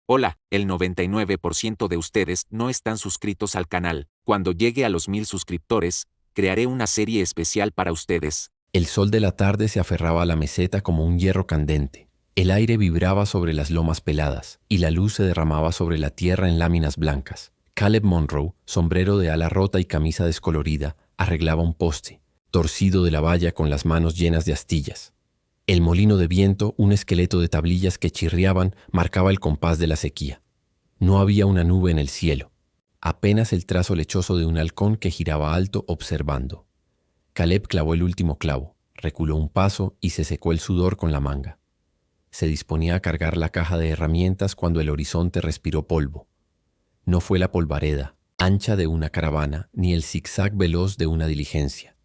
Hola, el 99% de ustedes no están suscritos al canal. Cuando llegue a los 1000 suscriptores, crearé una serie especial para ustedes. El sol de la tarde se aferraba a la meseta como un hierro candente. El aire vibraba sobre las lomas peladas y la luz se derramaba sobre la tierra en láminas blancas. Caleb Monroe, sombrero de ala rota y camisa descolorida, arreglaba un poste, torcido de la valla con las manos llenas de astillas. El molino de viento, un esqueleto de tablillas que chirriaban, marcaba el compás de la sequía. No había una nube en el cielo, apenas el trazo lechoso de un halcón que giraba alto observando. Caleb clavó el último clavo, reculó un paso y se secó el sudor con la manga. Se disponía a cargar la caja de herramientas cuando el horizonte respiró polvo. No fue la polvareda, ancha de una caravana, ni el zigzag veloz de una diligencia.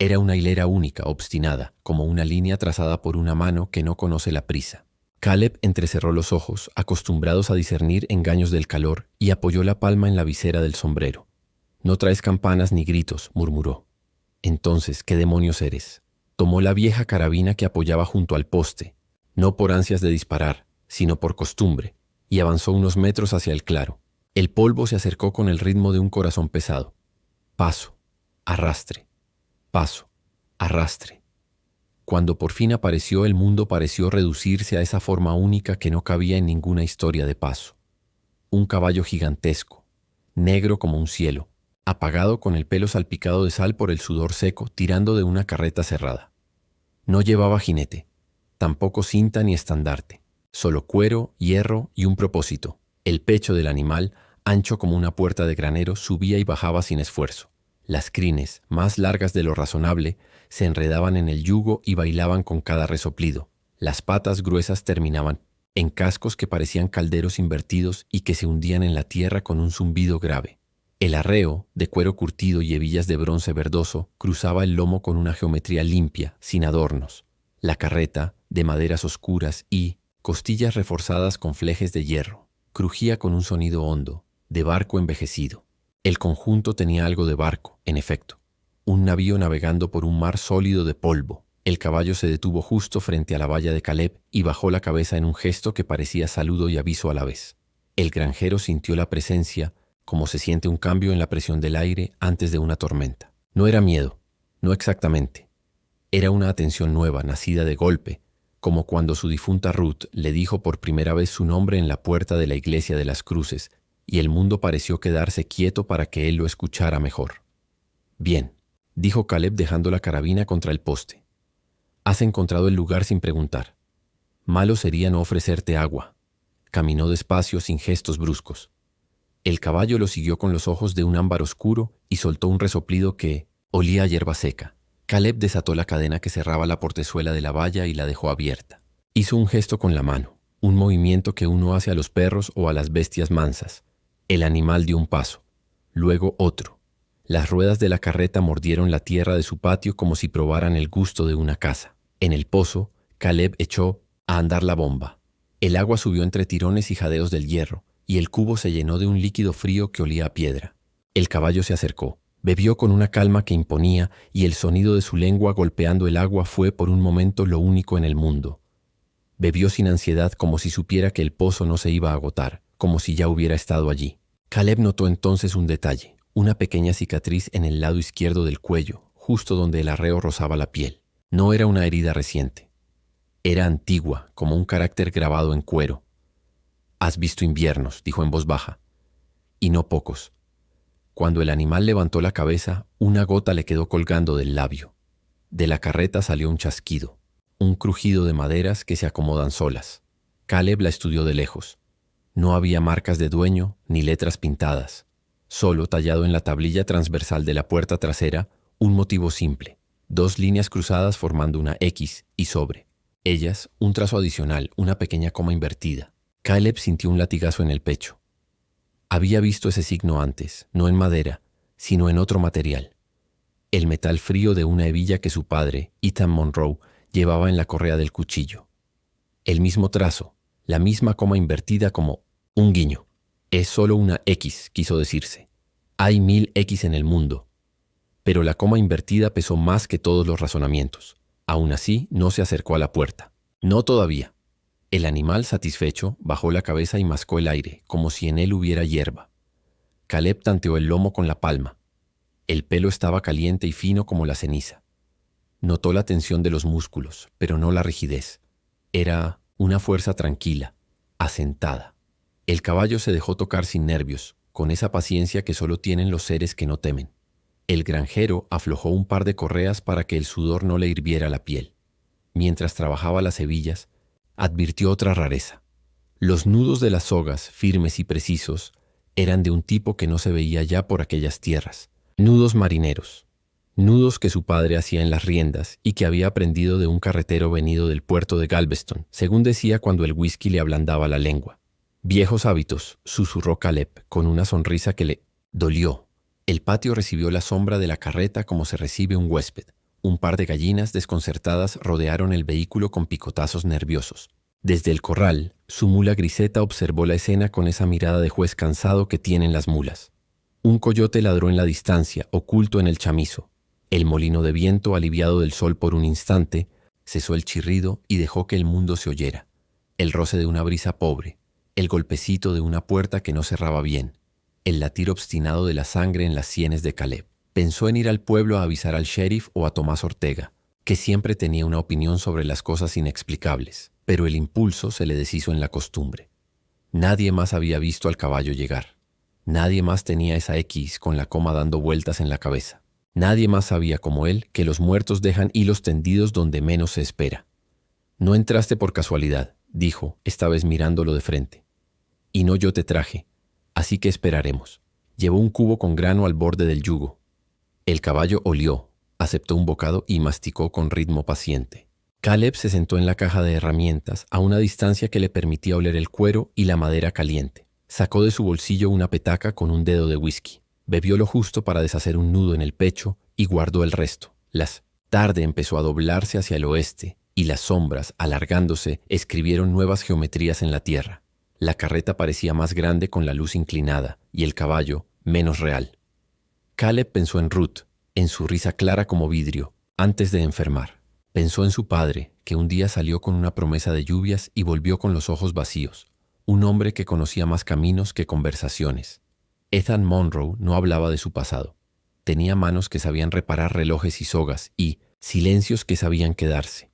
Era una hilera única, obstinada, como una línea trazada por una mano que no conoce la prisa. Caleb entrecerró los ojos, acostumbrados a discernir engaños del calor, y apoyó la palma en la visera del sombrero. «No traes campanas ni gritos», murmuró. «Entonces, ¿qué demonios eres?» Tomó la vieja carabina que apoyaba junto al poste, no por ansias de disparar, sino por costumbre, y avanzó unos metros hacia el claro. El polvo se acercó con el ritmo de un corazón pesado. Paso, arrastre, paso, arrastre. Cuando por fin apareció, el mundo pareció reducirse a esa forma única que no cabía en ninguna historia de paso. Un caballo gigantesco, negro como un cielo, apagado con el pelo salpicado de sal por el sudor seco, tirando de una carreta cerrada. No llevaba jinete, tampoco cinta ni estandarte, solo cuero, hierro y un propósito. El pecho del animal, ancho como una puerta de granero, subía y bajaba sin esfuerzo. Las crines, más largas de lo razonable, se enredaban en el yugo y bailaban con cada resoplido. Las patas gruesas terminaban en cascos que parecían calderos invertidos y que se hundían en la tierra con un zumbido grave. El arreo, de cuero curtido y hebillas de bronce verdoso, cruzaba el lomo con una geometría limpia, sin adornos. La carreta, de maderas oscuras y costillas reforzadas con flejes de hierro, crujía con un sonido hondo, de barco envejecido. El conjunto tenía algo de barco, en efecto. Un navío navegando por un mar sólido de polvo. El caballo se detuvo justo frente a la valla de Caleb y bajó la cabeza en un gesto que parecía saludo y aviso a la vez. El granjero sintió la presencia, como se siente un cambio en la presión del aire antes de una tormenta. No era miedo, no exactamente. Era una atención nueva, nacida de golpe, como cuando su difunta Ruth le dijo por primera vez su nombre en la puerta de la iglesia de las Cruces, y el mundo pareció quedarse quieto para que él lo escuchara mejor. «Bien», dijo Caleb dejando la carabina contra el poste. «Has encontrado el lugar sin preguntar. Malo sería no ofrecerte agua». Caminó despacio, sin gestos bruscos. El caballo lo siguió con los ojos de un ámbar oscuro y soltó un resoplido que olía a hierba seca. Caleb desató la cadena que cerraba la portezuela de la valla y la dejó abierta. Hizo un gesto con la mano, un movimiento que uno hace a los perros o a las bestias mansas. El animal dio un paso, luego otro. Las ruedas de la carreta mordieron la tierra de su patio como si probaran el gusto de una caza. En el pozo, Caleb echó a andar la bomba. El agua subió entre tirones y jadeos del hierro, y el cubo se llenó de un líquido frío que olía a piedra. El caballo se acercó, bebió con una calma que imponía, y el sonido de su lengua golpeando el agua fue por un momento lo único en el mundo. Bebió sin ansiedad, como si supiera que el pozo no se iba a agotar, como si ya hubiera estado allí. Caleb notó entonces un detalle, una pequeña cicatriz en el lado izquierdo del cuello, justo donde el arreo rozaba la piel. No era una herida reciente. Era antigua, como un carácter grabado en cuero. «Has visto inviernos», dijo en voz baja, «y no pocos». Cuando el animal levantó la cabeza, una gota le quedó colgando del labio. De la carreta salió un chasquido, un crujido de maderas que se acomodan solas. Caleb la estudió de lejos. No había marcas de dueño ni letras pintadas. Solo, tallado en la tablilla transversal de la puerta trasera, un motivo simple. 2 líneas cruzadas formando una X y sobre ellas un trazo adicional, una pequeña coma invertida. Caleb sintió un latigazo en el pecho. Había visto ese signo antes, no en madera, sino en otro material. El metal frío de una hebilla que su padre, Ethan Monroe, llevaba en la correa del cuchillo. El mismo trazo, la misma coma invertida como un guiño. Es solo una X, quiso decirse. Hay 1000 X en el mundo. Pero la coma invertida pesó más que todos los razonamientos. Aún así, no se acercó a la puerta. No todavía. El animal, satisfecho, bajó la cabeza y mascó el aire, como si en él hubiera hierba. Caleb tanteó el lomo con la palma. El pelo estaba caliente y fino como la ceniza. Notó la tensión de los músculos, pero no la rigidez. Era una fuerza tranquila, asentada. El caballo se dejó tocar sin nervios, con esa paciencia que solo tienen los seres que no temen. El granjero aflojó un par de correas para que el sudor no le hirviera la piel. Mientras trabajaba las hebillas, advirtió otra rareza. Los nudos de las sogas, firmes y precisos, eran de un tipo que no se veía ya por aquellas tierras. Nudos marineros. Nudos que su padre hacía en las riendas y que había aprendido de un carretero venido del puerto de Galveston, según decía cuando el whisky le ablandaba la lengua. Viejos hábitos, susurró Caleb, con una sonrisa que le dolió. El patio recibió la sombra de la carreta como se recibe un huésped. Un par de gallinas desconcertadas rodearon el vehículo con picotazos nerviosos. Desde el corral, su mula Griseta observó la escena con esa mirada de juez cansado que tienen las mulas. Un coyote ladró en la distancia, oculto en el chamizo. El molino de viento, aliviado del sol por un instante, cesó el chirrido y dejó que el mundo se oyera. El roce de una brisa pobre, el golpecito de una puerta que no cerraba bien, el latir obstinado de la sangre en las sienes de Caleb. Pensó en ir al pueblo a avisar al sheriff o a Tomás Ortega, que siempre tenía una opinión sobre las cosas inexplicables, pero el impulso se le deshizo en la costumbre. Nadie más había visto al caballo llegar. Nadie más tenía esa X con la coma dando vueltas en la cabeza. Nadie más sabía como él que los muertos dejan hilos tendidos donde menos se espera. No entraste por casualidad, dijo, esta vez mirándolo de frente. Y no yo te traje, así que esperaremos. Llevó un cubo con grano al borde del yugo. El caballo olió, aceptó un bocado y masticó con ritmo paciente. Caleb se sentó en la caja de herramientas a una distancia que le permitía oler el cuero y la madera caliente. Sacó de su bolsillo una petaca con un dedo de whisky. Bebió lo justo para deshacer un nudo en el pecho y guardó el resto. La tarde empezó a doblarse hacia el oeste y las sombras, alargándose, escribieron nuevas geometrías en la tierra. La carreta parecía más grande con la luz inclinada y el caballo menos real. Caleb pensó en Ruth, en su risa clara como vidrio, antes de enfermar. Pensó en su padre, que un día salió con una promesa de lluvias y volvió con los ojos vacíos. Un hombre que conocía más caminos que conversaciones. Ethan Monroe no hablaba de su pasado. Tenía manos que sabían reparar relojes y sogas y silencios que sabían quedarse.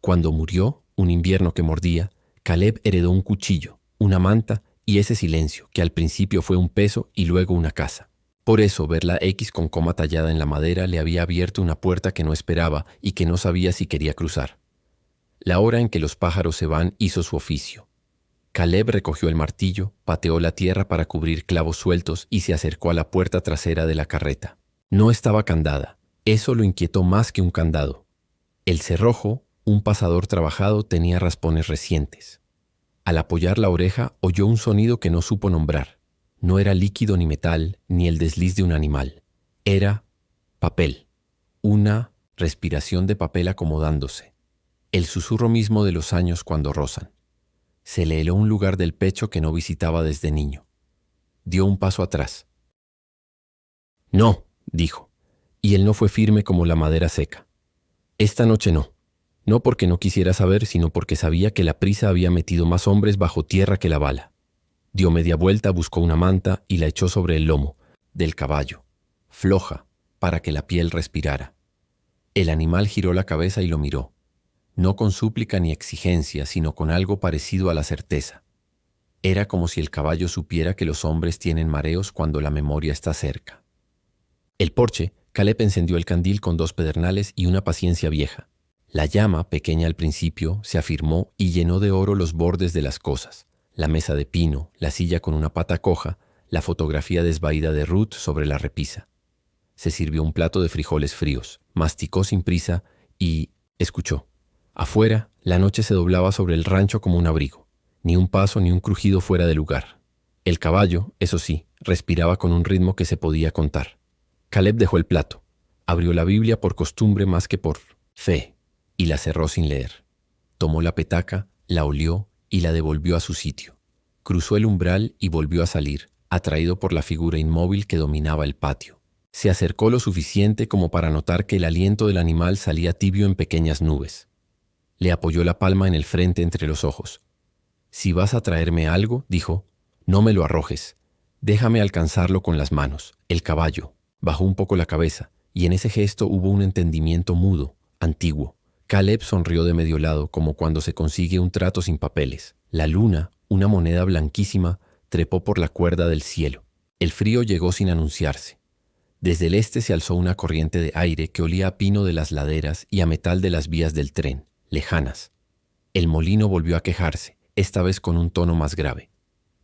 Cuando murió, un invierno que mordía, Caleb heredó un cuchillo, una manta y ese silencio, que al principio fue un peso y luego una casa. Por eso, ver la X con coma tallada en la madera le había abierto una puerta que no esperaba y que no sabía si quería cruzar. La hora en que los pájaros se van hizo su oficio. Caleb recogió el martillo, pateó la tierra para cubrir clavos sueltos y se acercó a la puerta trasera de la carreta. No estaba candada. Eso lo inquietó más que un candado. El cerrojo, un pasador trabajado, tenía raspones recientes. Al apoyar la oreja, oyó un sonido que no supo nombrar. No era líquido ni metal, ni el desliz de un animal. Era papel. Una respiración de papel acomodándose. El susurro mismo de los años cuando rozan. Se le heló un lugar del pecho que no visitaba desde niño. Dio un paso atrás. No, dijo, y él no fue firme como la madera seca. Esta noche no. No porque no quisiera saber, sino porque sabía que la prisa había metido más hombres bajo tierra que la bala. Dio media vuelta, buscó una manta y la echó sobre el lomo del caballo, floja, para que la piel respirara. El animal giró la cabeza y lo miró, no con súplica ni exigencia, sino con algo parecido a la certeza. Era como si el caballo supiera que los hombres tienen mareos cuando la memoria está cerca. El porche, Caleb encendió el candil con 2 pedernales y una paciencia vieja. La llama, pequeña al principio, se afirmó y llenó de oro los bordes de las cosas. La mesa de pino, la silla con una pata coja, la fotografía desvaída de Ruth sobre la repisa. Se sirvió un plato de frijoles fríos, masticó sin prisa y escuchó. Afuera, la noche se doblaba sobre el rancho como un abrigo. Ni un paso ni un crujido fuera de lugar. El caballo, eso sí, respiraba con un ritmo que se podía contar. Caleb dejó el plato, abrió la Biblia por costumbre más que por fe, y la cerró sin leer. Tomó la petaca, la olió y la devolvió a su sitio. Cruzó el umbral y volvió a salir, atraído por la figura inmóvil que dominaba el patio. Se acercó lo suficiente como para notar que el aliento del animal salía tibio en pequeñas nubes. Le apoyó la palma en el frente entre los ojos. Si vas a traerme algo, dijo, no me lo arrojes. Déjame alcanzarlo con las manos. El caballo bajó un poco la cabeza, y en ese gesto hubo un entendimiento mudo, antiguo. Caleb sonrió de medio lado, como cuando se consigue un trato sin papeles. La luna, una moneda blanquísima, trepó por la cuerda del cielo. El frío llegó sin anunciarse. Desde el este se alzó una corriente de aire que olía a pino de las laderas y a metal de las vías del tren, lejanas. El molino volvió a quejarse, esta vez con un tono más grave.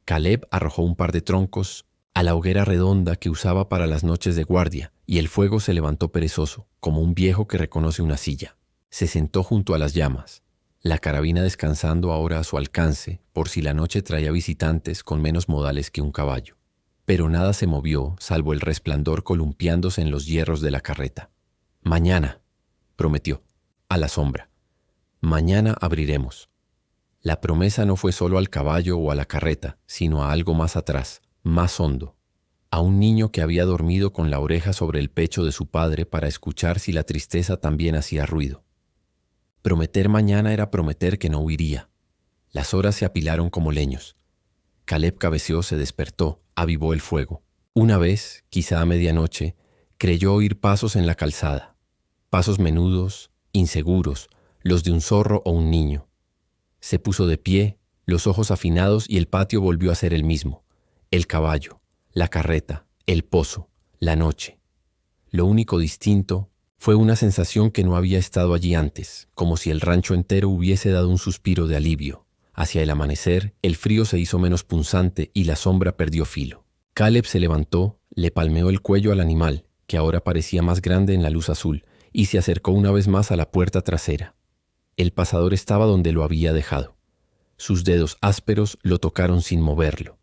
Caleb arrojó un par de troncos a la hoguera redonda que usaba para las noches de guardia, y el fuego se levantó perezoso, como un viejo que reconoce una silla. Se sentó junto a las llamas, la carabina descansando ahora a su alcance, por si la noche traía visitantes con menos modales que un caballo. Pero nada se movió, salvo el resplandor columpiándose en los hierros de la carreta. Mañana, prometió, a la sombra. Mañana abriremos. La promesa no fue solo al caballo o a la carreta, sino a algo más atrás, más hondo, a un niño que había dormido con la oreja sobre el pecho de su padre para escuchar si la tristeza también hacía ruido. Prometer mañana era prometer que no huiría. Las horas se apilaron como leños. Caleb cabeceó, se despertó, avivó el fuego. Una vez, quizá a medianoche, creyó oír pasos en la calzada. Pasos menudos, inseguros, los de un zorro o un niño. Se puso de pie, los ojos afinados, y el patio volvió a ser el mismo. El caballo, la carreta, el pozo, la noche. Lo único distinto fue una sensación que no había estado allí antes, como si el rancho entero hubiese dado un suspiro de alivio. Hacia el amanecer, el frío se hizo menos punzante y la sombra perdió filo. Caleb se levantó, le palmeó el cuello al animal, que ahora parecía más grande en la luz azul, y se acercó una vez más a la puerta trasera. El pasador estaba donde lo había dejado. Sus dedos ásperos lo tocaron sin moverlo.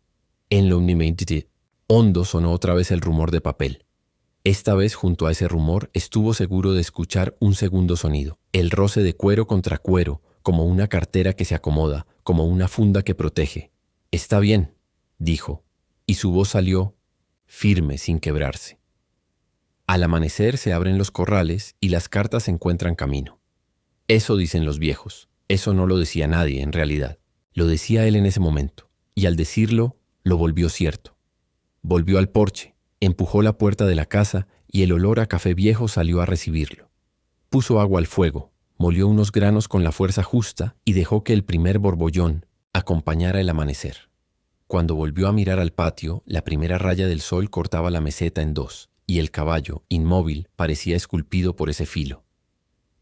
En lo omnimente hondo sonó otra vez el rumor de papel. Esta vez, junto a ese rumor, estuvo seguro de escuchar un segundo sonido, el roce de cuero contra cuero, como una cartera que se acomoda, como una funda que protege. «Está bien», dijo, y su voz salió firme, sin quebrarse. Al amanecer se abren los corrales y las cartas encuentran camino. Eso dicen los viejos. Eso no lo decía nadie, en realidad. Lo decía él en ese momento, y al decirlo, lo volvió cierto. Volvió al porche, empujó la puerta de la casa y el olor a café viejo salió a recibirlo. Puso agua al fuego, molió unos granos con la fuerza justa y dejó que el primer borbollón acompañara el amanecer. Cuando volvió a mirar al patio, la primera raya del sol cortaba la meseta en dos, y el caballo, inmóvil, parecía esculpido por ese filo.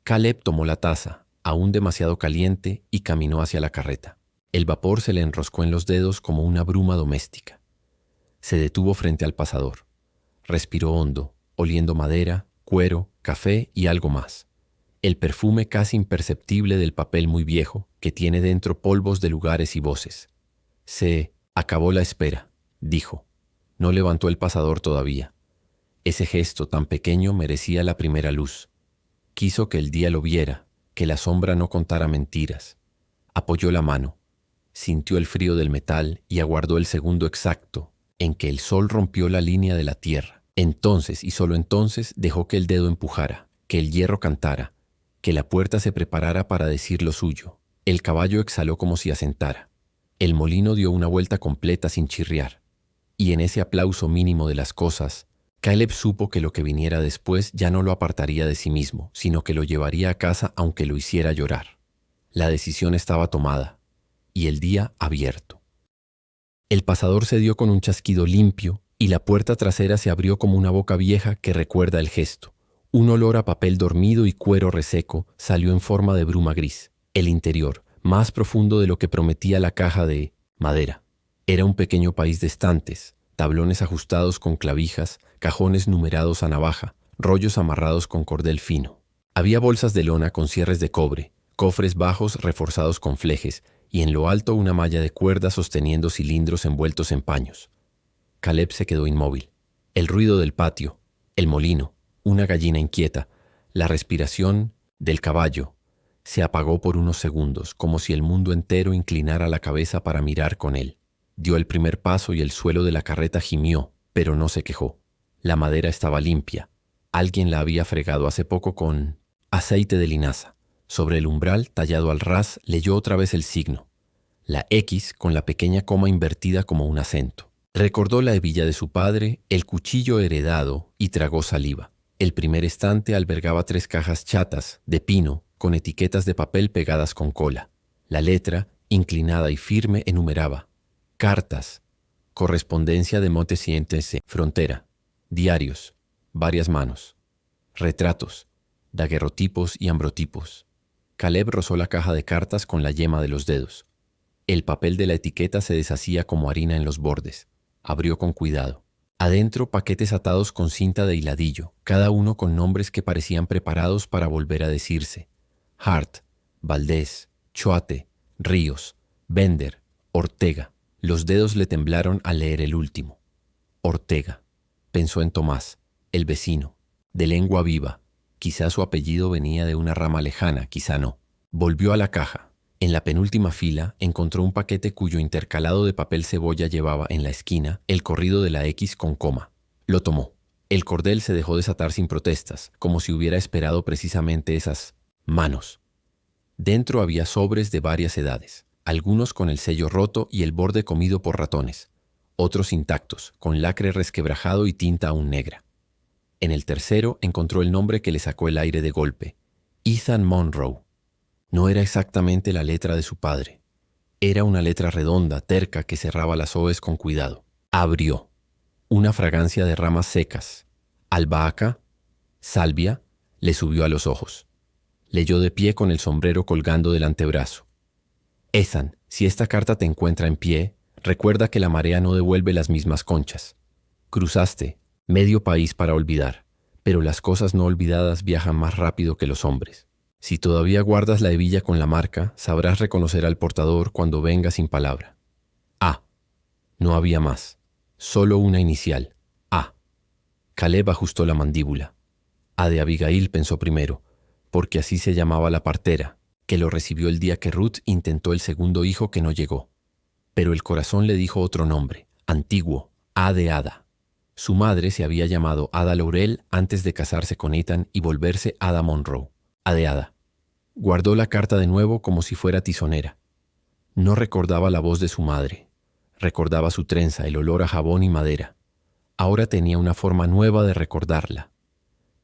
Caleb tomó la taza, aún demasiado caliente, y caminó hacia la carreta. El vapor se le enroscó en los dedos como una bruma doméstica. Se detuvo frente al pasador. Respiró hondo, oliendo madera, cuero, café y algo más. El perfume casi imperceptible del papel muy viejo, que tiene dentro polvos de lugares y voces. Se acabó la espera, dijo. No levantó el pasador todavía. Ese gesto tan pequeño merecía la primera luz. Quiso que el día lo viera, que la sombra no contara mentiras. Apoyó la mano, sintió el frío del metal y aguardó el segundo exacto en que el sol rompió la línea de la tierra. Entonces, y solo entonces, dejó que el dedo empujara, que el hierro cantara, que la puerta se preparara para decir lo suyo. El caballo exhaló como si asentara. El molino dio una vuelta completa sin chirriar. Y en ese aplauso mínimo de las cosas, Caleb supo que lo que viniera después ya no lo apartaría de sí mismo, sino que lo llevaría a casa aunque lo hiciera llorar. La decisión estaba tomada, y el día abierto. El pasador se dio con un chasquido limpio, y la puerta trasera se abrió como una boca vieja que recuerda el gesto. Un olor a papel dormido y cuero reseco salió en forma de bruma gris. El interior, más profundo de lo que prometía la caja de madera. Era un pequeño país de estantes, tablones ajustados con clavijas, cajones numerados a navaja, rollos amarrados con cordel fino. Había bolsas de lona con cierres de cobre, cofres bajos reforzados con flejes, y en lo alto una malla de cuerda sosteniendo cilindros envueltos en paños. Caleb se quedó inmóvil. El ruido del patio, el molino, una gallina inquieta, la respiración del caballo, se apagó por unos segundos, como si el mundo entero inclinara la cabeza para mirar con él. Dio el primer paso y el suelo de la carreta gimió, pero no se quejó. La madera estaba limpia. Alguien la había fregado hace poco con aceite de linaza. Sobre el umbral, tallado al ras, leyó otra vez el signo. la X con la pequeña coma invertida como un acento. Recordó la hebilla de su padre, el cuchillo heredado y tragó saliva. El primer estante albergaba 3 cajas chatas, de pino, con etiquetas de papel pegadas con cola. La letra, inclinada y firme, enumeraba: cartas, correspondencia de Montesientes, frontera, diarios, varias manos, retratos, daguerrotipos y ambrotipos. Caleb rozó la caja de cartas con la yema de los dedos. El papel de la etiqueta se deshacía como harina en los bordes. Abrió con cuidado. Adentro, paquetes atados con cinta de hiladillo, cada uno con nombres que parecían preparados para volver a decirse: Hart, Valdés, Choate, Ríos, Bender, Ortega. Los dedos le temblaron al leer el último. Ortega. Pensó en Tomás, el vecino, de lengua viva. Quizá su apellido venía de una rama lejana, quizá no. Volvió a la caja. En la penúltima fila encontró un paquete cuyo intercalado de papel cebolla llevaba en la esquina el corrido de la X con coma. Lo tomó. El cordel se dejó desatar sin protestas, como si hubiera esperado precisamente esas manos. Dentro había sobres de varias edades, algunos con el sello roto y el borde comido por ratones, otros intactos, con lacre resquebrajado y tinta aún negra. En el tercero encontró el nombre que le sacó el aire de golpe: Ethan Monroe. No era exactamente la letra de su padre. Era una letra redonda, terca, que cerraba las hoes con cuidado. Abrió. Una fragancia de ramas secas, albahaca, salvia, le subió a los ojos. Leyó de pie con el sombrero colgando del antebrazo. Ethan, si esta carta te encuentra en pie, recuerda que la marea no devuelve las mismas conchas. Cruzaste medio país para olvidar, pero las cosas no olvidadas viajan más rápido que los hombres. Si todavía guardas la hebilla con la marca, sabrás reconocer al portador cuando venga sin palabra. A. No había más. Solo una inicial. A. Caleb ajustó la mandíbula. A de Abigail, pensó primero, porque así se llamaba la partera, que lo recibió el día que Ruth intentó el segundo hijo que no llegó. Pero el corazón le dijo otro nombre, antiguo: A de Ada. Su madre se había llamado Ada Laurel antes de casarse con Ethan y volverse Ada Monroe. Ada. Guardó la carta de nuevo como si fuera tizonera. No recordaba la voz de su madre. Recordaba su trenza, el olor a jabón y madera. Ahora tenía una forma nueva de recordarla.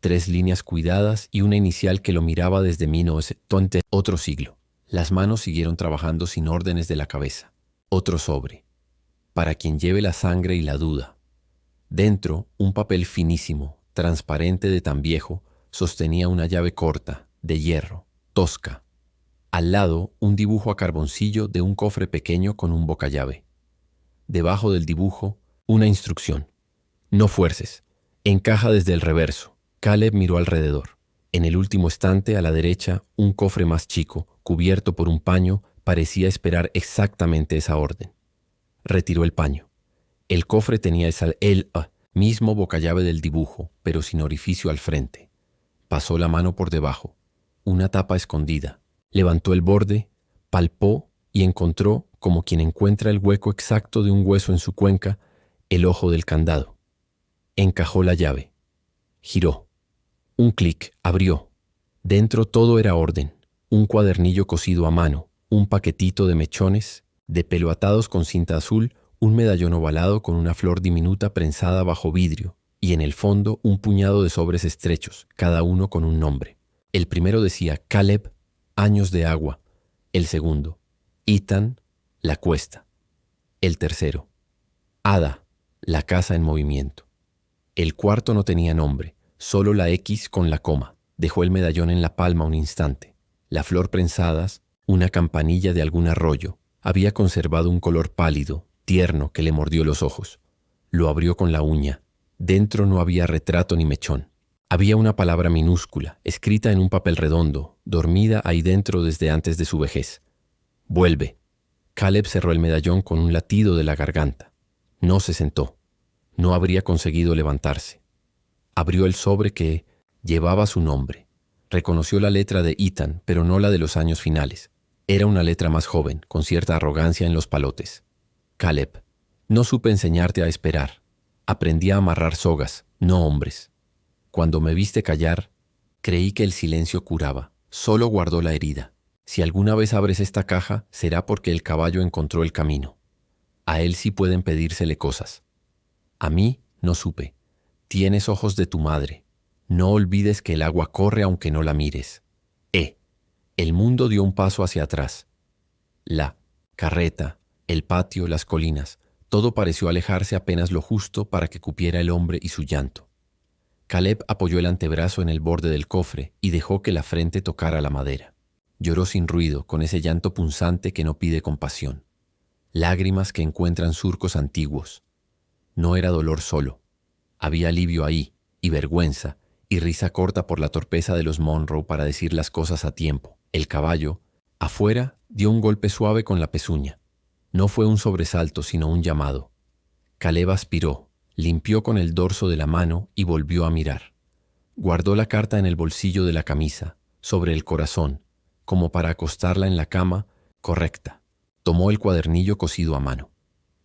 3 líneas cuidadas y una inicial que lo miraba desde 1920, otro siglo. Las manos siguieron trabajando sin órdenes de la cabeza. Otro sobre. Para quien lleve la sangre y la duda. Dentro, un papel finísimo, transparente de tan viejo, sostenía una llave corta, de hierro, tosca. Al lado, un dibujo a carboncillo de un cofre pequeño con un bocallave. Debajo del dibujo, una instrucción. No fuerces. Encaja desde el reverso. Caleb miró alrededor. En el último estante, a la derecha, un cofre más chico, cubierto por un paño, parecía esperar exactamente esa orden. Retiró el paño. El cofre tenía el mismo bocallave del dibujo, pero sin orificio al frente. Pasó la mano por debajo. Una tapa escondida. Levantó el borde, palpó y encontró, como quien encuentra el hueco exacto de un hueso en su cuenca, el ojo del candado. Encajó la llave. Giró. Un clic, abrió. Dentro todo era orden. Un cuadernillo cosido a mano, un paquetito de mechones, de pelo atados con cinta azul, un medallón ovalado con una flor diminuta prensada bajo vidrio, y en el fondo un puñado de sobres estrechos, cada uno con un nombre. El primero decía Caleb, años de agua. El segundo, Ethan, la cuesta. El tercero, Ada, la casa en movimiento. El cuarto no tenía nombre, solo la X con la coma. Dejó el medallón en la palma un instante. La flor prensadas, una campanilla de algún arroyo, había conservado un color pálido, tierno, que le mordió los ojos. Lo abrió con la uña. Dentro no había retrato ni mechón. Había una palabra minúscula, escrita en un papel redondo, dormida ahí dentro desde antes de su vejez. Vuelve. Caleb cerró el medallón con un latido de la garganta. No se sentó. No habría conseguido levantarse. Abrió el sobre que llevaba su nombre. Reconoció la letra de Ethan, pero no la de los años finales. Era una letra más joven, con cierta arrogancia en los palotes. Caleb, no supe enseñarte a esperar. Aprendí a amarrar sogas, no hombres. Cuando me viste callar, creí que el silencio curaba. Solo guardó la herida. Si alguna vez abres esta caja, será porque el caballo encontró el camino. A él sí pueden pedírsele cosas. A mí no supe. Tienes ojos de tu madre. No olvides que el agua corre aunque no la mires. El mundo dio un paso hacia atrás. La carreta, el patio, las colinas, todo pareció alejarse apenas lo justo para que cupiera el hombre y su llanto. Caleb apoyó el antebrazo en el borde del cofre y dejó que la frente tocara la madera. Lloró sin ruido, con ese llanto punzante que no pide compasión. Lágrimas que encuentran surcos antiguos. No era dolor solo. Había alivio ahí, y vergüenza, y risa corta por la torpeza de los Monroe para decir las cosas a tiempo. El caballo, afuera, dio un golpe suave con la pezuña. No fue un sobresalto, sino un llamado. Caleb aspiró, limpió con el dorso de la mano y volvió a mirar. Guardó la carta en el bolsillo de la camisa, sobre el corazón, como para acostarla en la cama, correcta. Tomó el cuadernillo cosido a mano.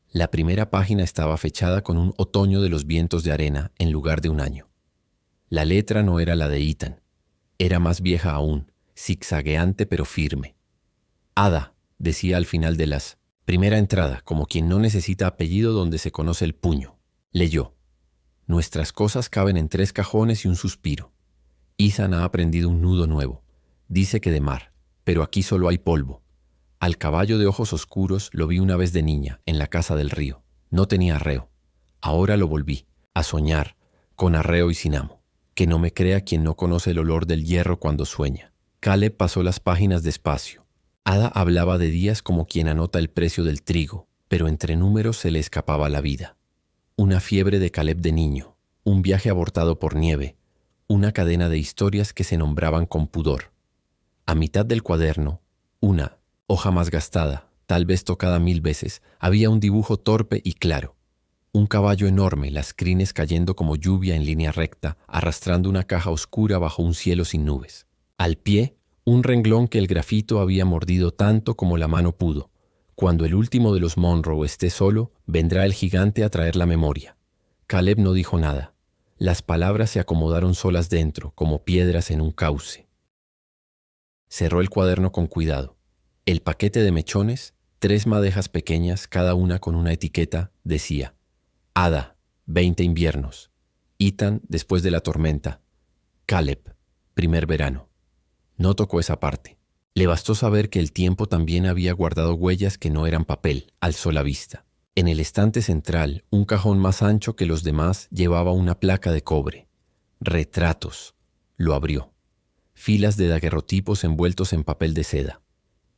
La primera página estaba fechada con un otoño de los vientos de arena en lugar de un año. La letra no era la de Ethan. Era más vieja aún, zigzagueante pero firme. Ada, decía al final de las primera entrada, como quien no necesita apellido donde se conoce el puño. Leyó. Nuestras cosas caben en 3 cajones y un suspiro. Ethan ha aprendido un nudo nuevo. Dice que de mar, pero aquí solo hay polvo. Al caballo de ojos oscuros lo vi una vez de niña, en la casa del río. No tenía arreo. Ahora lo volví, a soñar, con arreo y sin amo. Que no me crea quien no conoce el olor del hierro cuando sueña. Caleb pasó las páginas despacio. Ada hablaba de días como quien anota el precio del trigo, pero entre números se le escapaba la vida. Una fiebre de Caleb de niño, un viaje abortado por nieve, una cadena de historias que se nombraban con pudor. A mitad del cuaderno, una hoja más gastada, tal vez tocada 1000 veces, había un dibujo torpe y claro. Un caballo enorme, las crines cayendo como lluvia en línea recta, arrastrando una caja oscura bajo un cielo sin nubes. Al pie, un renglón que el grafito había mordido tanto como la mano pudo. Cuando el último de los Monroe esté solo, vendrá el gigante a traer la memoria. Caleb no dijo nada. Las palabras se acomodaron solas dentro, como piedras en un cauce. Cerró el cuaderno con cuidado. El paquete de mechones, 3 madejas pequeñas, cada una con una etiqueta, decía: Ada, 20 inviernos. Ethan, después de la tormenta. Caleb, primer verano. No tocó esa parte. Le bastó saber que el tiempo también había guardado huellas que no eran papel, alzó la vista. En el estante central, un cajón más ancho que los demás llevaba una placa de cobre. Retratos. Lo abrió. Filas de daguerrotipos envueltos en papel de seda.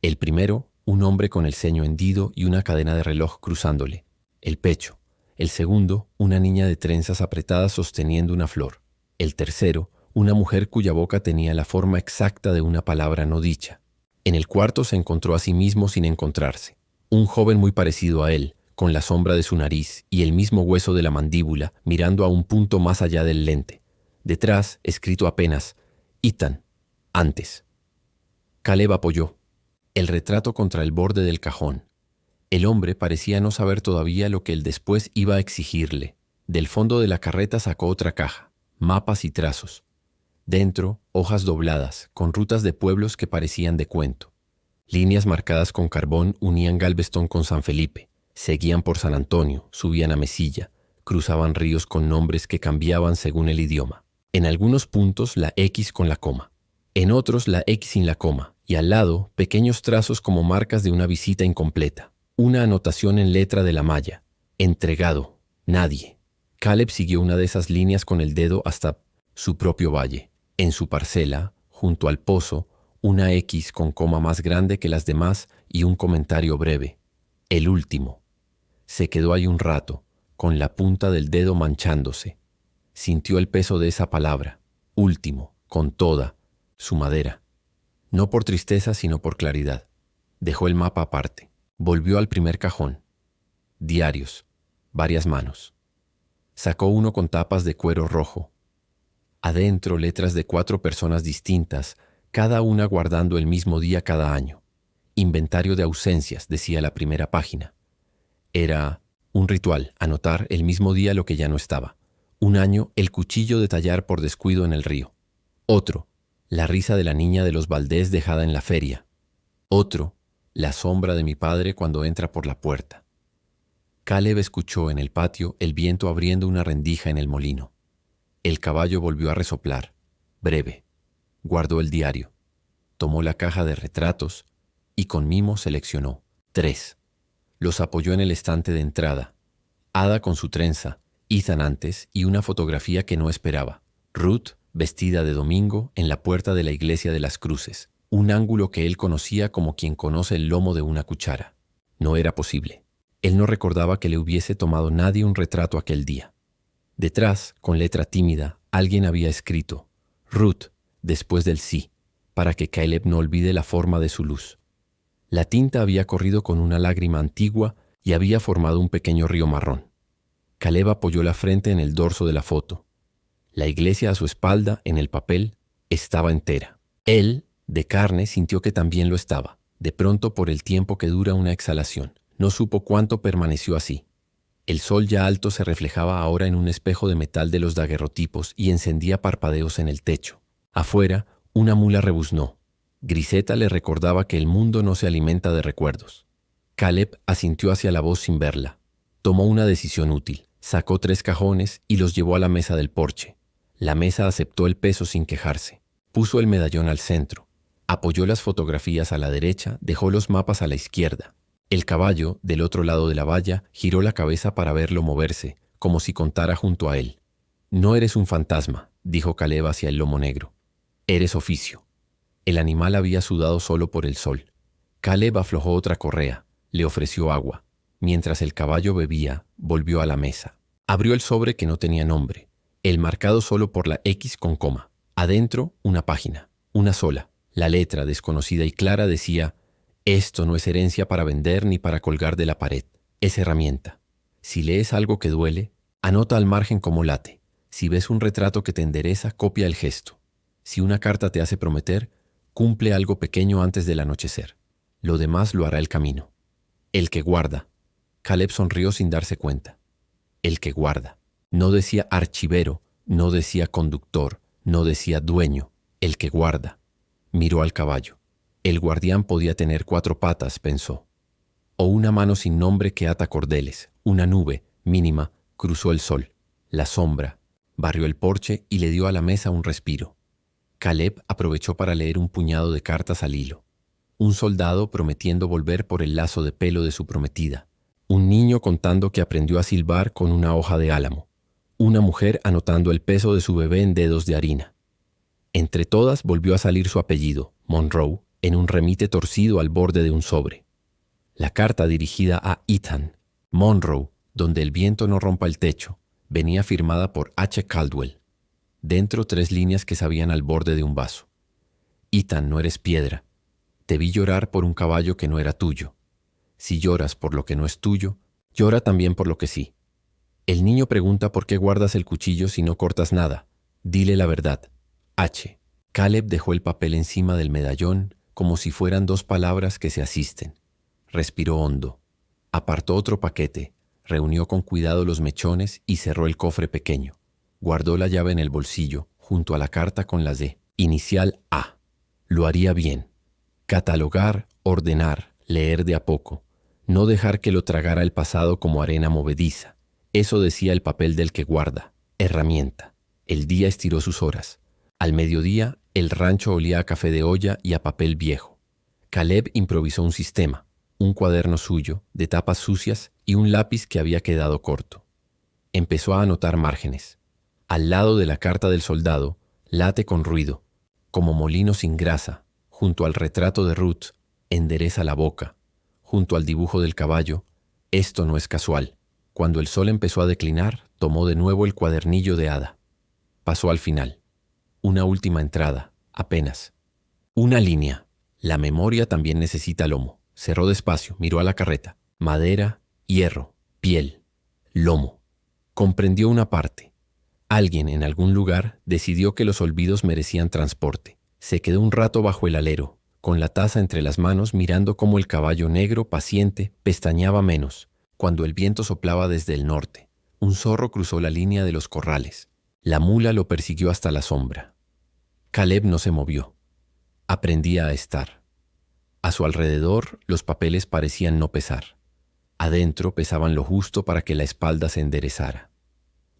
El primero, un hombre con el ceño hendido y una cadena de reloj cruzándole. El pecho. El segundo, una niña de trenzas apretadas sosteniendo una flor. El tercero, una mujer cuya boca tenía la forma exacta de una palabra no dicha. En el cuarto se encontró a sí mismo sin encontrarse. Un joven muy parecido a él, con la sombra de su nariz y el mismo hueso de la mandíbula, mirando a un punto más allá del lente. Detrás, escrito apenas, Ethan, antes. Caleb apoyó el retrato contra el borde del cajón. El hombre parecía no saber todavía lo que el después iba a exigirle. Del fondo de la carreta sacó otra caja, mapas y trazos. Dentro, hojas dobladas, con rutas de pueblos que parecían de cuento. Líneas marcadas con carbón unían Galveston con San Felipe, seguían por San Antonio, subían a Mesilla, cruzaban ríos con nombres que cambiaban según el idioma. En algunos puntos la X con la coma, en otros la X sin la coma, y al lado pequeños trazos como marcas de una visita incompleta. Una anotación en letra de la maya. Entregado. Nadie. Caleb siguió una de esas líneas con el dedo hasta su propio valle. En su parcela, junto al pozo, una X con coma más grande que las demás y un comentario breve. El último. Se quedó ahí un rato, con la punta del dedo manchándose. Sintió el peso de esa palabra. Último, con toda su madera. No por tristeza, sino por claridad. Dejó el mapa aparte. Volvió al primer cajón. Diarios. Varias manos. Sacó uno con tapas de cuero rojo. Adentro letras de 4 personas distintas, cada una guardando el mismo día cada año. Inventario de ausencias, decía la primera página. Era un ritual, anotar el mismo día lo que ya no estaba. Un año, el cuchillo de tallar por descuido en el río. Otro, la risa de la niña de los Valdés dejada en la feria. Otro, la sombra de mi padre cuando entra por la puerta. Caleb escuchó en el patio el viento abriendo una rendija en el molino. El caballo volvió a resoplar, breve. Guardó el diario, tomó la caja de retratos y con mimo seleccionó 3. Los apoyó en el estante de entrada. Ada con su trenza, Ethan antes y una fotografía que no esperaba. Ruth, vestida de domingo, en la puerta de la iglesia de las Cruces. Un ángulo que él conocía como quien conoce el lomo de una cuchara. No era posible. Él no recordaba que le hubiese tomado nadie un retrato aquel día. Detrás, con letra tímida, alguien había escrito Ruth, después del sí, para que Caleb no olvide la forma de su luz. La tinta había corrido con una lágrima antigua y había formado un pequeño río marrón. Caleb apoyó la frente en el dorso de la foto. La iglesia a su espalda, en el papel, estaba entera. Él, de carne, sintió que también lo estaba, de pronto por el tiempo que dura una exhalación. No supo cuánto permaneció así. El sol ya alto se reflejaba ahora en un espejo de metal de los daguerrotipos y encendía parpadeos en el techo. Afuera, una mula rebuznó. Griseta le recordaba que el mundo no se alimenta de recuerdos. Caleb asintió hacia la voz sin verla. Tomó una decisión útil. Sacó 3 cajones y los llevó a la mesa del porche. La mesa aceptó el peso sin quejarse. Puso el medallón al centro. Apoyó las fotografías a la derecha, dejó los mapas a la izquierda. El caballo, del otro lado de la valla, giró la cabeza para verlo moverse, como si contara junto a él. «No eres un fantasma», dijo Caleb hacia el lomo negro. «Eres oficio». El animal había sudado solo por el sol. Caleb aflojó otra correa, le ofreció agua. Mientras el caballo bebía, volvió a la mesa. Abrió el sobre que no tenía nombre, el marcado solo por la X con coma. Adentro, una página, una sola. La letra, desconocida y clara, decía: «Esto no es herencia para vender ni para colgar de la pared. Es herramienta. Si lees algo que duele, anota al margen cómo late. Si ves un retrato que te endereza, copia el gesto. Si una carta te hace prometer, cumple algo pequeño antes del anochecer. Lo demás lo hará el camino». El que guarda. Caleb sonrió sin darse cuenta. El que guarda. No decía archivero, no decía conductor, no decía dueño. El que guarda. Miró al caballo. El guardián podía tener 4 patas, pensó. O una mano sin nombre que ata cordeles. Una nube, mínima, cruzó el sol. La sombra. Barrió el porche y le dio a la mesa un respiro. Caleb aprovechó para leer un puñado de cartas al hilo. Un soldado prometiendo volver por el lazo de pelo de su prometida. Un niño contando que aprendió a silbar con una hoja de álamo. Una mujer anotando el peso de su bebé en dedos de harina. Entre todas volvió a salir su apellido, Monroe, en un remite torcido al borde de un sobre. La carta dirigida a Ethan, Monroe, donde el viento no rompa el techo, venía firmada por H. Caldwell. Dentro 3 líneas que sabían al borde de un vaso. Ethan, no eres piedra. Te vi llorar por un caballo que no era tuyo. Si lloras por lo que no es tuyo, llora también por lo que sí. El niño pregunta por qué guardas el cuchillo si no cortas nada. Dile la verdad. H. Caleb dejó el papel encima del medallón como si fueran 2 palabras que se asisten. Respiró hondo. Apartó otro paquete, reunió con cuidado los mechones y cerró el cofre pequeño. Guardó la llave en el bolsillo, junto a la carta con las D. Inicial A. Lo haría bien. Catalogar, ordenar, leer de a poco. No dejar que lo tragara el pasado como arena movediza. Eso decía el papel del que guarda. Herramienta. El día estiró sus horas. Al mediodía, el rancho olía a café de olla y a papel viejo. Caleb improvisó un sistema, un cuaderno suyo, de tapas sucias y un lápiz que había quedado corto. Empezó a anotar márgenes. Al lado de la carta del soldado, late con ruido, como molino sin grasa. Junto al retrato de Ruth, endereza la boca. Junto al dibujo del caballo, esto no es casual. Cuando el sol empezó a declinar, tomó de nuevo el cuadernillo de Ada. Pasó al final. Una última entrada, apenas. Una línea. La memoria también necesita lomo. Cerró despacio, miró a la carreta. Madera, hierro, piel, lomo. Comprendió una parte. Alguien en algún lugar decidió que los olvidos merecían transporte. Se quedó un rato bajo el alero, con la taza entre las manos, mirando cómo el caballo negro, paciente, pestañeaba menos, cuando el viento soplaba desde el norte. Un zorro cruzó la línea de los corrales. La mula lo persiguió hasta la sombra. Caleb no se movió. Aprendía a estar. A su alrededor, los papeles parecían no pesar. Adentro pesaban lo justo para que la espalda se enderezara.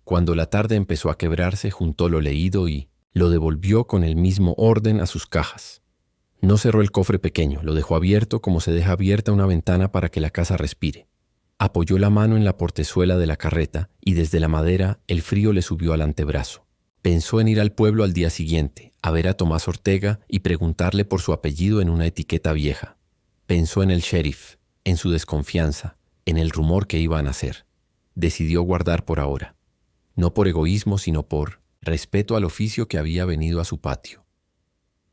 Cuando la tarde empezó a quebrarse, juntó lo leído y lo devolvió con el mismo orden a sus cajas. No cerró el cofre pequeño, lo dejó abierto como se deja abierta una ventana para que la casa respire. Apoyó la mano en la portezuela de la carreta y desde la madera el frío le subió al antebrazo. Pensó en ir al pueblo al día siguiente, a ver a Tomás Ortega y preguntarle por su apellido en una etiqueta vieja. Pensó en el sheriff, en su desconfianza, en el rumor que iban a hacer. Decidió guardar por ahora. No por egoísmo, sino por respeto al oficio que había venido a su patio.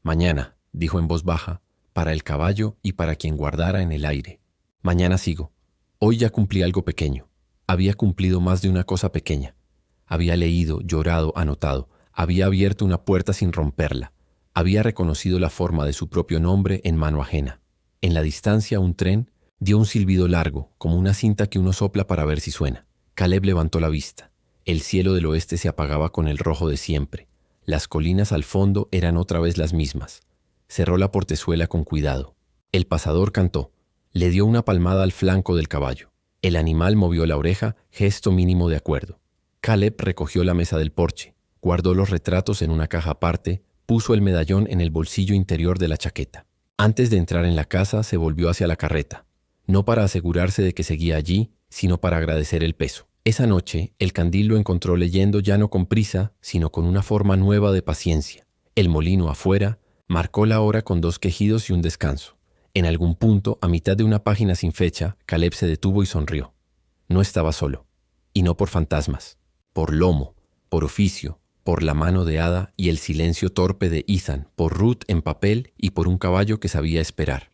Mañana, dijo en voz baja, para el caballo y para quien guardara en el aire. Mañana sigo. Hoy ya cumplí algo pequeño. Había cumplido más de una cosa pequeña. Había leído, llorado, anotado. Había abierto una puerta sin romperla. Había reconocido la forma de su propio nombre en mano ajena. En la distancia, un tren dio un silbido largo, como una cinta que uno sopla para ver si suena. Caleb levantó la vista. El cielo del oeste se apagaba con el rojo de siempre. Las colinas al fondo eran otra vez las mismas. Cerró la portezuela con cuidado. El pasador cantó. Le dio una palmada al flanco del caballo. El animal movió la oreja, gesto mínimo de acuerdo. Caleb recogió la mesa del porche, guardó los retratos en una caja aparte, puso el medallón en el bolsillo interior de la chaqueta. Antes de entrar en la casa, se volvió hacia la carreta, no para asegurarse de que seguía allí, sino para agradecer el peso. Esa noche, el candil lo encontró leyendo ya no con prisa, sino con una forma nueva de paciencia. El molino afuera marcó la hora con 2 quejidos y un descanso. En algún punto, a mitad de una página sin fecha, Caleb se detuvo y sonrió. No estaba solo. Y no por fantasmas. Por lomo, por oficio, por la mano de Ada y el silencio torpe de Ethan, por Ruth en papel y por un caballo que sabía esperar.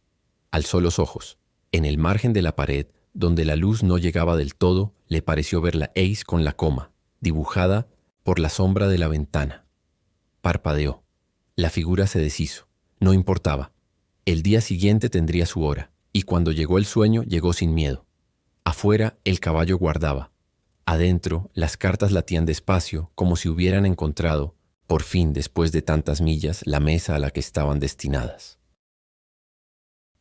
Alzó los ojos. En el margen de la pared, donde la luz no llegaba del todo, le pareció ver la Ace con la coma, dibujada por la sombra de la ventana. Parpadeó. La figura se deshizo. No importaba. El día siguiente tendría su hora, y cuando llegó el sueño, llegó sin miedo. Afuera, el caballo guardaba. Adentro, las cartas latían despacio, como si hubieran encontrado, por fin después de tantas millas, la mesa a la que estaban destinadas.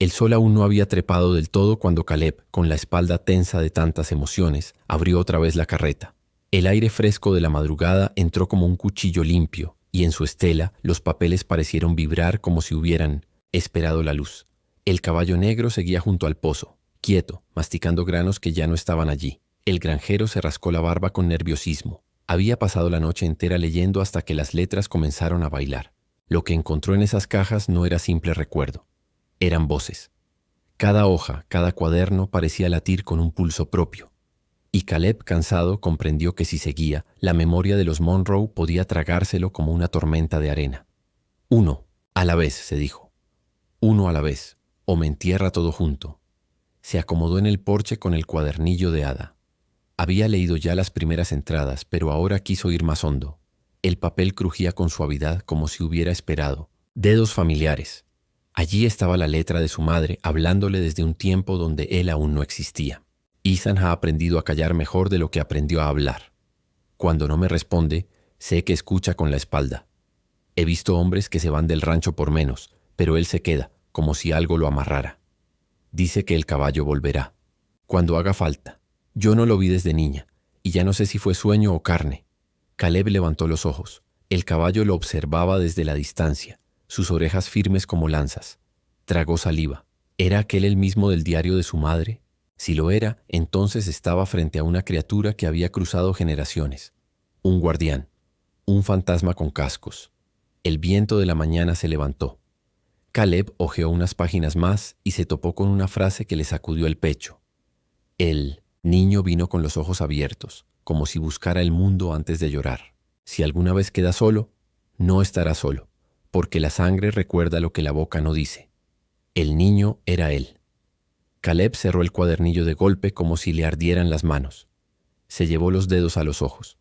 El sol aún no había trepado del todo cuando Caleb, con la espalda tensa de tantas emociones, abrió otra vez la carreta. El aire fresco de la madrugada entró como un cuchillo limpio, y en su estela los papeles parecieron vibrar como si hubieran esperado la luz. El caballo negro seguía junto al pozo, quieto, masticando granos que ya no estaban allí. El granjero se rascó la barba con nerviosismo. Había pasado la noche entera leyendo hasta que las letras comenzaron a bailar. Lo que encontró en esas cajas no era simple recuerdo. Eran voces. Cada hoja, cada cuaderno parecía latir con un pulso propio. Y Caleb, cansado, comprendió que si seguía, la memoria de los Monroe podía tragárselo como una tormenta de arena. Uno, a la vez, se dijo. Uno a la vez, o me entierra todo junto. Se acomodó en el porche con el cuadernillo de Ada. Había leído ya las primeras entradas, pero ahora quiso ir más hondo. El papel crujía con suavidad como si hubiera esperado. Dedos familiares. Allí estaba la letra de su madre hablándole desde un tiempo donde él aún no existía. Ethan ha aprendido a callar mejor de lo que aprendió a hablar. Cuando no me responde, sé que escucha con la espalda. He visto hombres que se van del rancho por menos, pero él se queda, como si algo lo amarrara. Dice que el caballo volverá. Cuando haga falta. Yo no lo vi desde niña, y ya no sé si fue sueño o carne. Caleb levantó los ojos. El caballo lo observaba desde la distancia, sus orejas firmes como lanzas. Tragó saliva. ¿Era aquel el mismo del diario de su madre? Si lo era, entonces estaba frente a una criatura que había cruzado generaciones. Un guardián. Un fantasma con cascos. El viento de la mañana se levantó. Caleb hojeó unas páginas más y se topó con una frase que le sacudió el pecho. El niño vino con los ojos abiertos, como si buscara el mundo antes de llorar. Si alguna vez queda solo, no estará solo, porque la sangre recuerda lo que la boca no dice. El niño era él. Caleb cerró el cuadernillo de golpe como si le ardieran las manos. Se llevó los dedos a los ojos.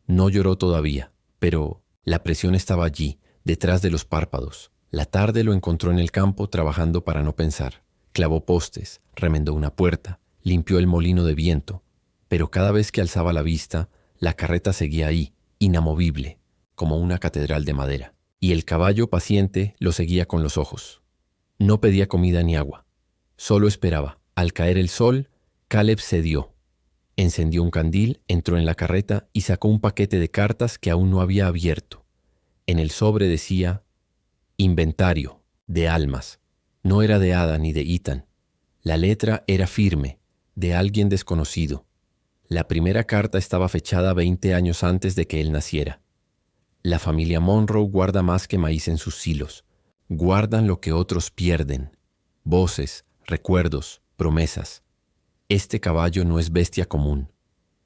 No lloró todavía, pero la presión estaba allí, detrás de los párpados. La tarde lo encontró en el campo trabajando para no pensar. Clavó postes, remendó una puerta, limpió el molino de viento, pero cada vez que alzaba la vista, la carreta seguía ahí, inamovible, como una catedral de madera, y el caballo paciente lo seguía con los ojos. No pedía comida ni agua. Solo esperaba. Al caer el sol, Caleb cedió. Encendió un candil, entró en la carreta y sacó un paquete de cartas que aún no había abierto. En el sobre decía inventario de almas. No era de Ada ni de Ethan. La letra era firme, de alguien desconocido. La primera carta estaba fechada 20 años antes de que él naciera. La familia Monroe guarda más que maíz en sus silos. Guardan lo que otros pierden. Voces, recuerdos, promesas. Este caballo no es bestia común.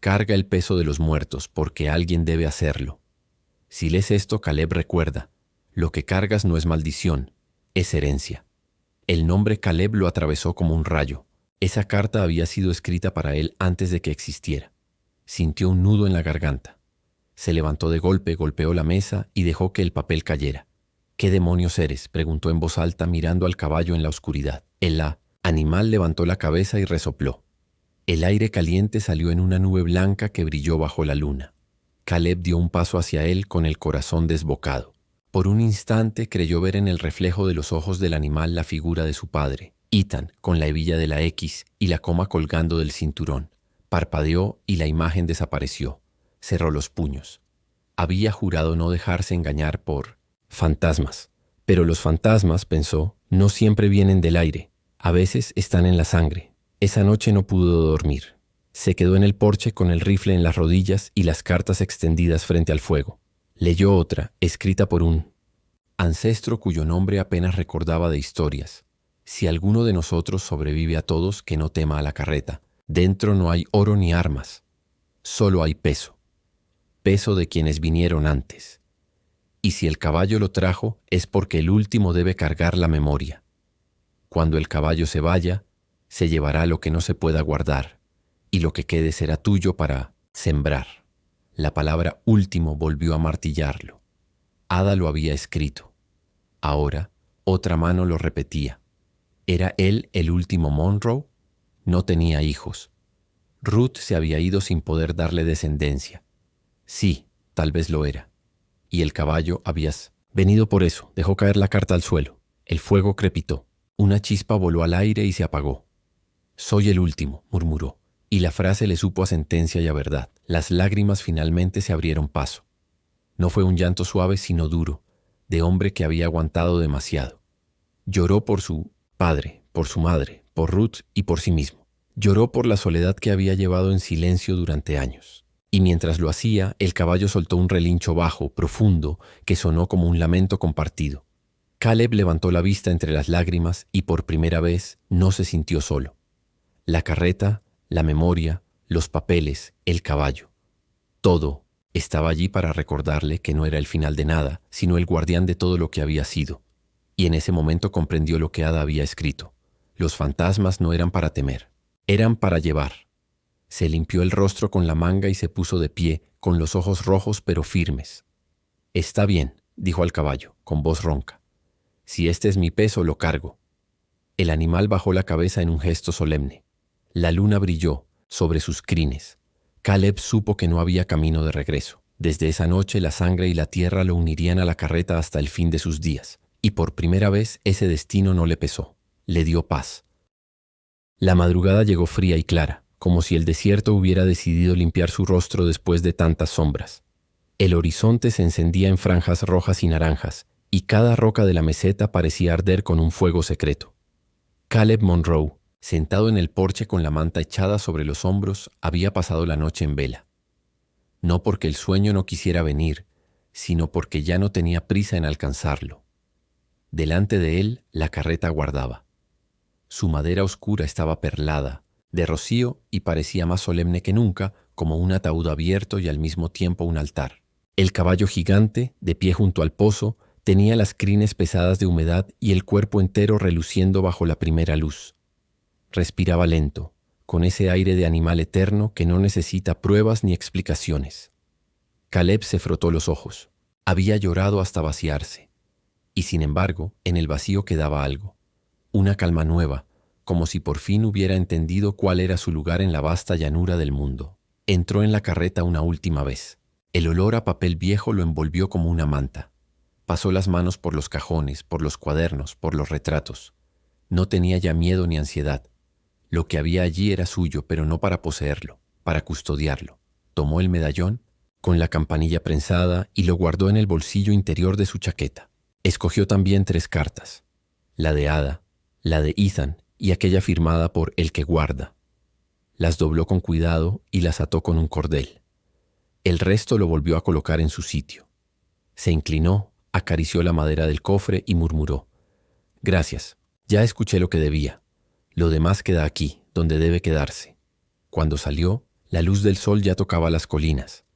Carga el peso de los muertos porque alguien debe hacerlo. Si lees esto, Caleb recuerda. Lo que cargas no es maldición, es herencia. El nombre Caleb lo atravesó como un rayo. Esa carta había sido escrita para él antes de que existiera. Sintió un nudo en la garganta. Se levantó de golpe, golpeó la mesa y dejó que el papel cayera. ¿Qué demonios eres?, preguntó en voz alta mirando al caballo en la oscuridad. El animal levantó la cabeza y resopló. El aire caliente salió en una nube blanca que brilló bajo la luna. Caleb dio un paso hacia él con el corazón desbocado. Por un instante creyó ver en el reflejo de los ojos del animal la figura de su padre, Ethan, con la hebilla de la X y la coma colgando del cinturón. Parpadeó y la imagen desapareció. Cerró los puños. Había jurado no dejarse engañar por fantasmas. Pero los fantasmas, pensó, no siempre vienen del aire. A veces están en la sangre. Esa noche no pudo dormir. Se quedó en el porche con el rifle en las rodillas y las cartas extendidas frente al fuego. Leyó otra, escrita por un ancestro cuyo nombre apenas recordaba de historias. Si alguno de nosotros sobrevive a todos, que no tema a la carreta. Dentro no hay oro ni armas. Solo hay peso. Peso de quienes vinieron antes. Y si el caballo lo trajo, es porque el último debe cargar la memoria. Cuando el caballo se vaya, se llevará lo que no se pueda guardar, y lo que quede será tuyo para sembrar. La palabra último volvió a martillarlo. Ada lo había escrito. Ahora, otra mano lo repetía. ¿Era él el último Monroe? No tenía hijos. Ruth se había ido sin poder darle descendencia. Sí, tal vez lo era. Y el caballo habías venido por eso. Dejó caer la carta al suelo. El fuego crepitó. Una chispa voló al aire y se apagó. «Soy el último», murmuró, y la frase le supo a sentencia y a verdad. Las lágrimas finalmente se abrieron paso. No fue un llanto suave, sino duro, de hombre que había aguantado demasiado. Lloró por su padre, por su madre, por Ruth y por sí mismo. Lloró por la soledad que había llevado en silencio durante años. Y mientras lo hacía, el caballo soltó un relincho bajo, profundo, que sonó como un lamento compartido. Caleb levantó la vista entre las lágrimas y por primera vez no se sintió solo. La carreta, la memoria, los papeles, el caballo. Todo estaba allí para recordarle que no era el final de nada, sino el guardián de todo lo que había sido. Y en ese momento comprendió lo que Ada había escrito. Los fantasmas no eran para temer, eran para llevar. Se limpió el rostro con la manga y se puso de pie, con los ojos rojos pero firmes. «Está bien», dijo al caballo, con voz ronca. «Si este es mi peso, lo cargo». El animal bajó la cabeza en un gesto solemne. La luna brilló sobre sus crines. Caleb supo que no había camino de regreso. Desde esa noche la sangre y la tierra lo unirían a la carreta hasta el fin de sus días, y por primera vez ese destino no le pesó. Le dio paz. La madrugada llegó fría y clara, como si el desierto hubiera decidido limpiar su rostro después de tantas sombras. El horizonte se encendía en franjas rojas y naranjas, y cada roca de la meseta parecía arder con un fuego secreto. Caleb Monroe, sentado en el porche con la manta echada sobre los hombros, había pasado la noche en vela. No porque el sueño no quisiera venir, sino porque ya no tenía prisa en alcanzarlo. Delante de él, la carreta aguardaba. Su madera oscura estaba perlada, de rocío, y parecía más solemne que nunca, como un ataúd abierto y al mismo tiempo un altar. El caballo gigante, de pie junto al pozo, tenía las crines pesadas de humedad y el cuerpo entero reluciendo bajo la primera luz. Respiraba lento, con ese aire de animal eterno que no necesita pruebas ni explicaciones. Caleb se frotó los ojos. Había llorado hasta vaciarse. Y sin embargo, en el vacío quedaba algo. Una calma nueva, como si por fin hubiera entendido cuál era su lugar en la vasta llanura del mundo. Entró en la carreta una última vez. El olor a papel viejo lo envolvió como una manta. Pasó las manos por los cajones, por los cuadernos, por los retratos. No tenía ya miedo ni ansiedad. Lo que había allí era suyo, pero no para poseerlo, para custodiarlo. Tomó el medallón, con la campanilla prensada, y lo guardó en el bolsillo interior de su chaqueta. Escogió también 3 cartas, la de Ada, la de Ethan y aquella firmada por el que guarda. Las dobló con cuidado y las ató con un cordel. El resto lo volvió a colocar en su sitio. Se inclinó, acarició la madera del cofre y murmuró: «Gracias, ya escuché lo que debía. Lo demás queda aquí, donde debe quedarse». Cuando salió, la luz del sol ya tocaba las colinas.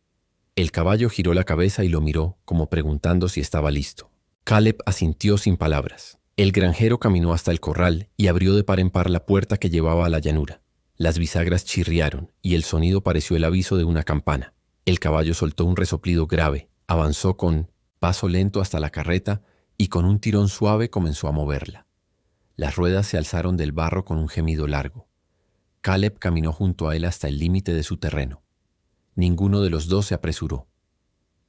El caballo giró la cabeza y lo miró, como preguntando si estaba listo. Caleb asintió sin palabras. El granjero caminó hasta el corral y abrió de par en par la puerta que llevaba a la llanura. Las bisagras chirriaron y el sonido pareció el aviso de una campana. El caballo soltó un resoplido grave, avanzó con paso lento hasta la carreta y con un tirón suave comenzó a moverla. Las ruedas se alzaron del barro con un gemido largo. Caleb caminó junto a él hasta el límite de su terreno. Ninguno de los dos se apresuró.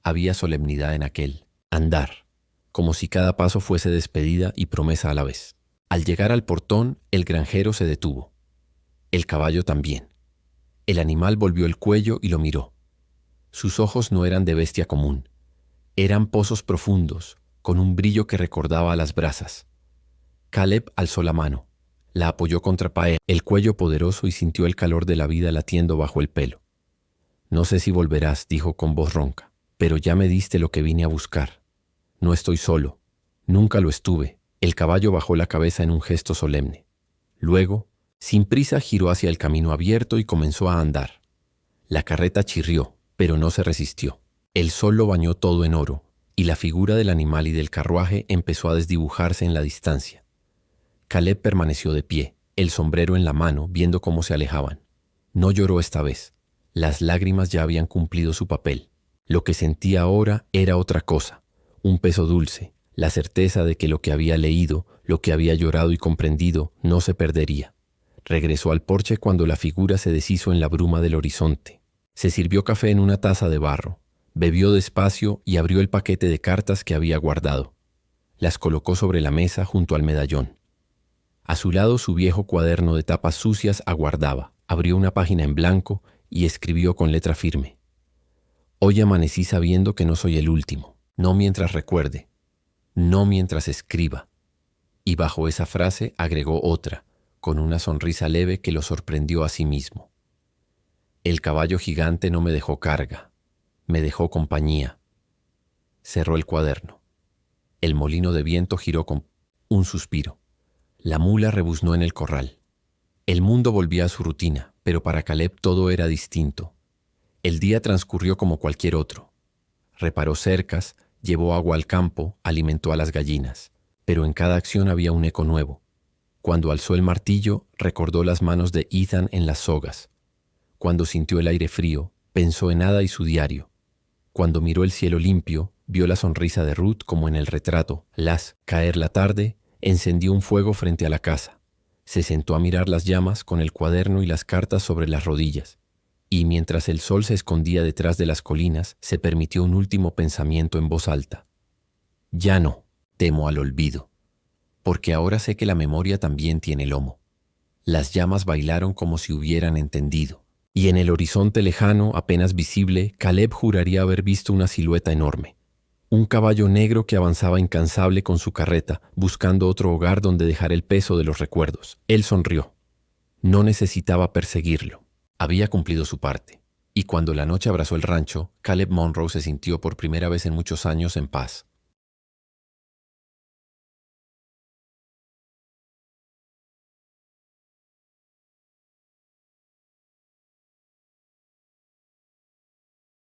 Había solemnidad en aquel andar, como si cada paso fuese despedida y promesa a la vez. Al llegar al portón, el granjero se detuvo. El caballo también. El animal volvió el cuello y lo miró. Sus ojos no eran de bestia común. Eran pozos profundos, con un brillo que recordaba a las brasas. Caleb alzó la mano, la apoyó contra el cuello poderoso y sintió el calor de la vida latiendo bajo el pelo. «No sé si volverás», dijo con voz ronca, «pero ya me diste lo que vine a buscar. No estoy solo. Nunca lo estuve». El caballo bajó la cabeza en un gesto solemne. Luego, sin prisa, giró hacia el camino abierto y comenzó a andar. La carreta chirrió, pero no se resistió. El sol lo bañó todo en oro, y la figura del animal y del carruaje empezó a desdibujarse en la distancia. Caleb permaneció de pie, el sombrero en la mano, viendo cómo se alejaban. No lloró esta vez. Las lágrimas ya habían cumplido su papel. Lo que sentía ahora era otra cosa, un peso dulce, la certeza de que lo que había leído, lo que había llorado y comprendido, no se perdería. Regresó al porche cuando la figura se deshizo en la bruma del horizonte. Se sirvió café en una taza de barro, bebió despacio y abrió el paquete de cartas que había guardado. Las colocó sobre la mesa junto al medallón. A su lado su viejo cuaderno de tapas sucias aguardaba. Abrió una página en blanco y escribió con letra firme: «Hoy amanecí sabiendo que no soy el último, no mientras recuerde, no mientras escriba». Y bajo esa frase agregó otra, con una sonrisa leve que lo sorprendió a sí mismo: «El caballo gigante no me dejó carga, me dejó compañía». Cerró el cuaderno. El molino de viento giró con un suspiro. La mula rebuznó en el corral. El mundo volvía a su rutina, pero para Caleb todo era distinto. El día transcurrió como cualquier otro. Reparó cercas, llevó agua al campo, alimentó a las gallinas, pero en cada acción había un eco nuevo. Cuando alzó el martillo, recordó las manos de Ethan en las sogas. Cuando sintió el aire frío, pensó en Ada y su diario. Cuando miró el cielo limpio, vio la sonrisa de Ruth como en el retrato. Caer la tarde, encendió un fuego frente a la casa. Se sentó a mirar las llamas con el cuaderno y las cartas sobre las rodillas. Y mientras el sol se escondía detrás de las colinas, se permitió un último pensamiento en voz alta. «Ya no temo al olvido, porque ahora sé que la memoria también tiene lomo». Las llamas bailaron como si hubieran entendido. Y en el horizonte lejano, apenas visible, Caleb juraría haber visto una silueta enorme. Un caballo negro que avanzaba incansable con su carreta, buscando otro hogar donde dejar el peso de los recuerdos. Él sonrió. No necesitaba perseguirlo. Había cumplido su parte. Y cuando la noche abrazó el rancho, Caleb Monroe se sintió por primera vez en muchos años en paz.